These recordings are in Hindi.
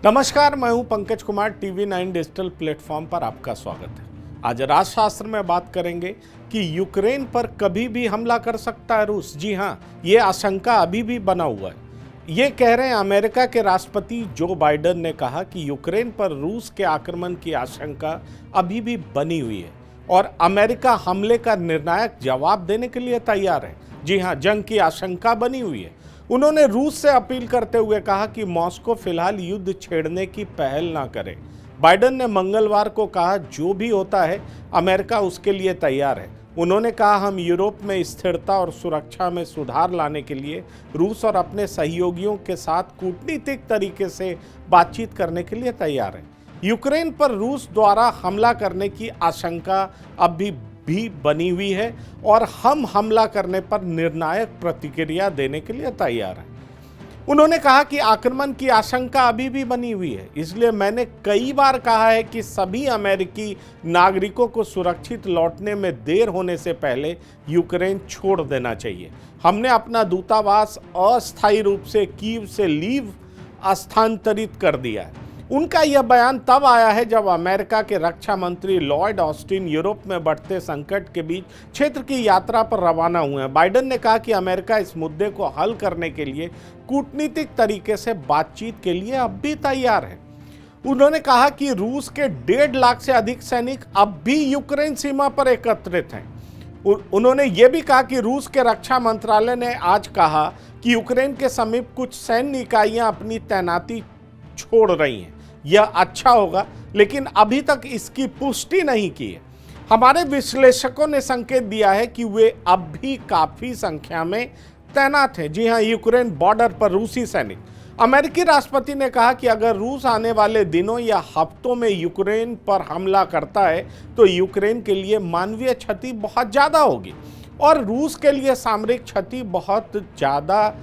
नमस्कार, मैं हूं Pankaj Kumar. TV 9 digital platform पर आपका स्वागत है। आज राजशास्त्र में बात करेंगे कि यूक्रेन पर कभी भी हमला कर सकता है रूस। जी हां, ये आशंका अभी भी बना हुआ है। ये कह रहे हैं अमेरिका के राष्ट्रपति जो बाइडेन ने कहा कि यूक्रेन पर रूस के आक्रमण की आशंका अभी भी बनी हुई है और अमेरिका हमले का निर्णायक जवाब देने के लिए तैयार है। जी हां, जंग की आशंका बनी हुई है। उन्होंने रूस से अपील करते हुए कहा कि मॉस्को फिलहाल युद्ध छेड़ने की पहल ना करे। बाइडेन ने मंगलवार को कहा जो भी होता है अमेरिका उसके लिए तैयार है। उन्होंने कहा हम यूरोप में स्थिरता और सुरक्षा में सुधार लाने के लिए रूस और अपने सहयोगियों के साथ कूटनीतिक तरीके से बातचीत करने के लिए तैयार हैं। यूक्रेन पर रूस द्वारा हमला करने की आशंका अभी भी बनी हुई है और हम हमला करने पर निर्णायक प्रतिक्रिया देने के लिए तैयार हैं। उन्होंने कहा कि आक्रमण की आशंका अभी भी बनी हुई है, इसलिए मैंने कई बार कहा है कि सभी अमेरिकी नागरिकों को सुरक्षित लौटने में देर होने से पहले यूक्रेन छोड़ देना चाहिए। हमने अपना दूतावास अस्थायी रूप से कीव से लीव स्थानांतरित कर दिया है। उनका यह बयान तब आया है जब अमेरिका के रक्षा मंत्री लॉयड ऑस्टिन यूरोप में बढ़ते संकट के बीच क्षेत्र की यात्रा पर रवाना हुए हैं। बाइडेन ने कहा कि अमेरिका इस मुद्दे को हल करने के लिए कूटनीतिक तरीके से बातचीत के लिए अब भी तैयार है। उन्होंने कहा कि रूस के 1.5 लाख से अधिक सैनिक अब भी यूक्रेन सीमा पर एकत्रित हैं। उन्होंने ये भी कहा कि रूस के रक्षा मंत्रालय ने आज कहा कि यूक्रेन के समीप कुछ सैन्य इकाइयां अपनी तैनाती छोड़ रही हैं। यह अच्छा होगा, लेकिन अभी तक इसकी पुष्टि नहीं की है। हमारे विश्लेषकों ने संकेत दिया है कि वे अब भी काफी संख्या में तैनात हैं। जी हां, यूक्रेन बॉर्डर पर रूसी सैनिक। अमेरिकी राष्ट्रपति ने कहा कि अगर रूस आने वाले दिनों या हफ्तों में यूक्रेन पर हमला करता है तो यूक्रेन के लिए मानवीय क्षति बहुत ज़्यादा होगी और रूस के लिए सामरिक क्षति बहुत ज़्यादा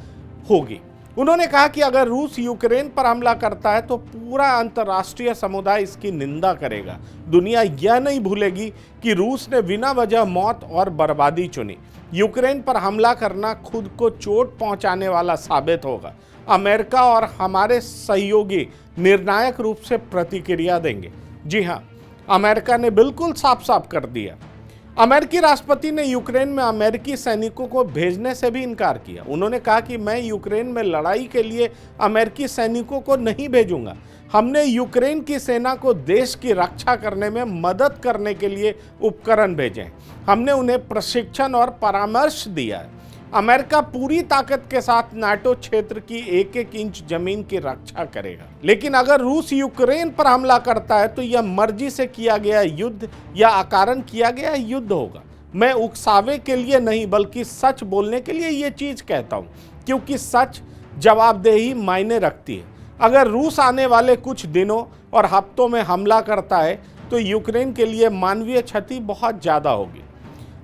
होगी। उन्होंने कहा कि अगर रूस यूक्रेन पर हमला करता है तो पूरा अंतर्राष्ट्रीय समुदाय इसकी निंदा करेगा। दुनिया यह नहीं भूलेगी कि रूस ने बिना वजह मौत और बर्बादी चुनी। यूक्रेन पर हमला करना खुद को चोट पहुंचाने वाला साबित होगा। अमेरिका और हमारे सहयोगी निर्णायक रूप से प्रतिक्रिया देंगे। जी हां, अमेरिका ने बिल्कुल साफ साफ कर दिया। अमेरिकी राष्ट्रपति ने यूक्रेन में अमेरिकी सैनिकों को भेजने से भी इनकार किया। उन्होंने कहा कि मैं यूक्रेन में लड़ाई के लिए अमेरिकी सैनिकों को नहीं भेजूंगा। हमने यूक्रेन की सेना को देश की रक्षा करने में मदद करने के लिए उपकरण भेजे हैं। हमने उन्हें प्रशिक्षण और परामर्श दिया है। अमेरिका पूरी ताकत के साथ नाटो क्षेत्र की एक एक इंच जमीन की रक्षा करेगा। लेकिन अगर रूस यूक्रेन पर हमला करता है तो यह मर्जी से किया गया युद्ध या अकारण किया गया युद्ध होगा। मैं उकसावे के लिए नहीं बल्कि सच बोलने के लिए ये चीज कहता हूँ, क्योंकि सच जवाबदेही मायने रखती है। अगर रूस आने वाले कुछ दिनों और हफ्तों में हमला करता है तो यूक्रेन के लिए मानवीय क्षति बहुत ज्यादा होगी।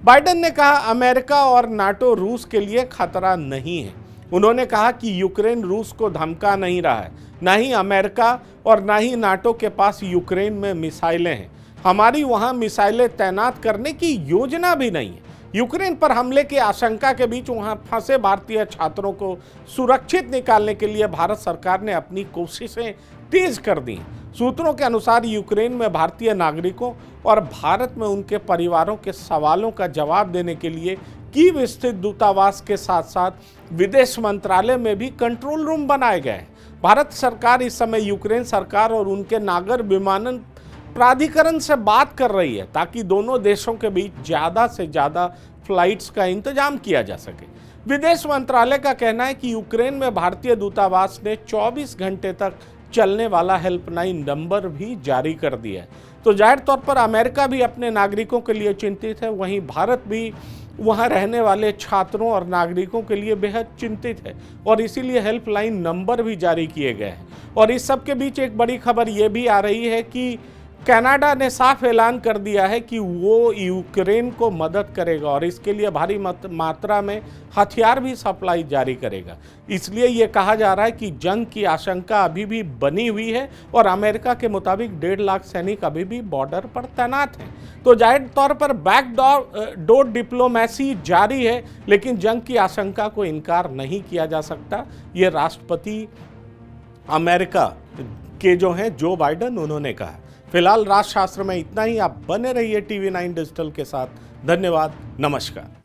बाइडेन ने कहा अमेरिका और नाटो रूस के लिए खतरा नहीं है। उन्होंने कहा कि यूक्रेन रूस को धमका नहीं रहा है। न ही अमेरिका और न ही नाटो के पास यूक्रेन में मिसाइलें हैं। हमारी वहां मिसाइलें तैनात करने की योजना भी नहीं है। यूक्रेन पर हमले की आशंका के बीच वहां फंसे भारतीय छात्रों को सुरक्षित निकालने के लिए भारत सरकार ने अपनी कोशिशें तेज कर दी हैं। सूत्रों के अनुसार यूक्रेन में भारतीय नागरिकों और भारत में उनके परिवारों के सवालों का जवाब देने के लिए कीव स्थित दूतावास के साथ साथ विदेश मंत्रालय में भी कंट्रोल रूम बनाए गए हैं। भारत सरकार इस समय यूक्रेन सरकार और उनके नागर विमानन प्राधिकरण से बात कर रही है ताकि दोनों देशों के बीच ज़्यादा से ज़्यादा फ्लाइट्स का इंतजाम किया जा सके। विदेश मंत्रालय का कहना है कि यूक्रेन में भारतीय दूतावास ने 24 घंटे तक चलने वाला हेल्पलाइन नंबर भी जारी कर दिया है। तो जाहिर तौर पर अमेरिका भी अपने नागरिकों के लिए चिंतित है, वहीं भारत भी वहां रहने वाले छात्रों और नागरिकों के लिए बेहद चिंतित है और इसीलिए हेल्पलाइन नंबर भी जारी किए गए हैं। और इस सब के बीच एक बड़ी खबर ये भी आ रही है कि कनाडा ने साफ ऐलान कर दिया है कि वो यूक्रेन को मदद करेगा और इसके लिए भारी मात्रा में हथियार भी सप्लाई जारी करेगा। इसलिए ये कहा जा रहा है कि जंग की आशंका अभी भी बनी हुई है और अमेरिका के मुताबिक 1.5 लाख सैनिक अभी भी बॉर्डर पर तैनात हैं। तो जाहिर तौर पर बैकडोर डिप्लोमेसी जारी है, लेकिन जंग की आशंका को इनकार नहीं किया जा सकता। ये राष्ट्रपति अमेरिका के जो हैं जो बाइडेन, उन्होंने कहा। फिलहाल राजशास्त्र में इतना ही। आप बने रहिए TV9 डिजिटल के साथ। धन्यवाद, नमस्कार।